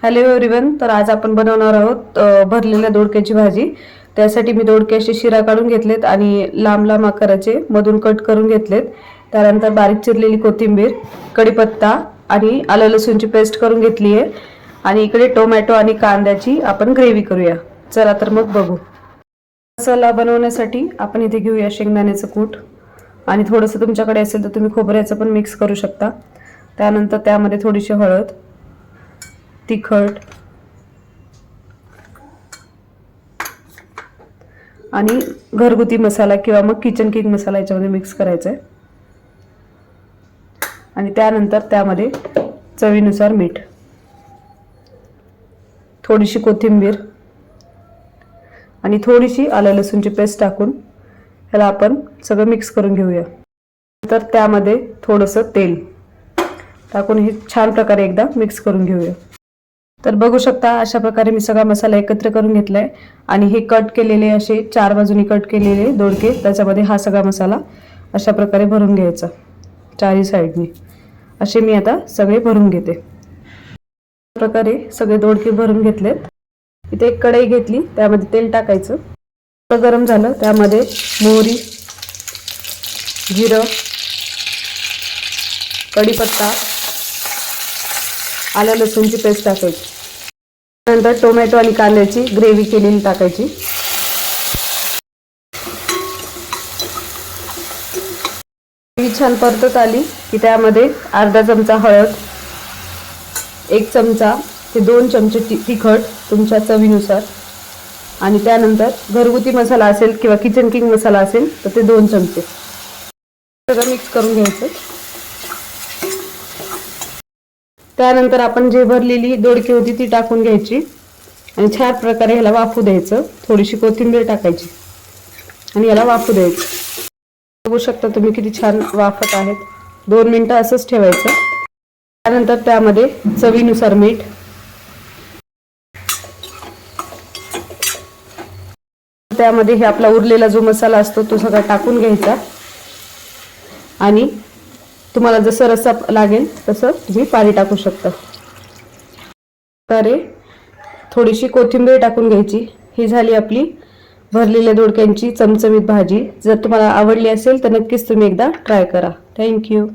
Hello everyone, तर आज आपण बनवणार आहोत भरलेल्या दोडक्याची भाजी। त्यासाठी मी दोडक्याचे शिरा काढून घेतलेत आणि लांब लांब आकाराचे मधून कट करून घेतलेत। त्यानंतर बारीक चिरलेली कोथिंबीर, कढीपत्ता आणि आलं लसूणची पेस्ट करून घेतली आहे। आणि इकडे टोमॅटो आणि कांद्याची आपण ग्रेव्ही करूया। चला तर मग बघू। मसाला बनवण्यासाठी आपण इथे घेऊया शेंगदाण्याचं कूट आणि थोडंसं तुमच्याकडे असेल तर तुम्ही खोबऱ्याचं पण मिक्स करू शकता। त्यानंतर त्यामध्ये थोडीशी हळद, तिखट आणि घरगुती मसाला किंवा मग किचन किंग मसाला याच्यामध्ये मिक्स करायचा आहे। आणि त्यानंतर त्यामध्ये चवीनुसार मीठ, थोडीशी कोथिंबीर आणि थोडीशी आलं लसूणची पेस्ट टाकून ह्याला आपण सगळं मिक्स करून घेऊया। नंतर त्यामध्ये थोडंसं तेल टाकून हे छान प्रकारे एकदा मिक्स करून घेऊया। तर बघू शकता अशा प्रकारे मी सगळा मसाला एकत्र करून घेतलाय आणि हे कट केलेले असे 4 बाजूनी कट केलेले दोडके त्याच्यामध्ये हा सगळा मसाला अशा प्रकारे भरून घ्यायचा। चारही साइडनी असे मी आता सगळे भरून घेते। अशा प्रकारे सगळे दोडके भरून घेतलेत। इथे एक कढई घेतली, त्यामध्ये तेल टाकायचं। तेल गरम झालं त्यामध्ये मोहरी, जिरं, कढीपत्ता, आलं लसूणची पेस्ट टाकायची। नंतर टोमॅटो आणि कांद्याची ग्रेव्ही केलेली टाकायची। ग्रेव्ही छान परतत आली की त्यामध्ये अर्धा चमचा हळद, 1 चमचा ते 2 चमचे तिखट तुमच्या चवीनुसार आणि त्यानंतर घरगुती मसाला असेल किंवा किचन किंग मसाला असेल तर ते 2 चमचे सगळं मिक्स करून घ्यायचं। त्यानंतर आपण जे भरलेली दोडकी होती ती टाकून घ्यायची आणि छान प्रकारे ह्याला वाफू द्यायचं। थोडीशी कोथिंबीर टाकायची आणि याला वाफू द्यायचं। बघू शकता तुम्ही किती छान वाफत आहेत। 2 मिनिटं असंच ठेवायचं। त्यानंतर त्यामध्ये चवीनुसार मीठ, त्यामध्ये हे आपला उरलेला जो मसाला असतो तो सगळा टाकून घ्यायचा आणि तुम्हाला जसं रस्सा लागेल तसं तुम्ही पाणी टाकू शकता। तर थोडीशी कोथिंबीर टाकून घ्यायची। ही झाली आपली भरलेल्या दोडक्यांची चमचमीत भाजी। जर तुम्हाला आवडली असेल तर नक्कीच तुम्ही एकदा ट्राय करा। थँक्यू।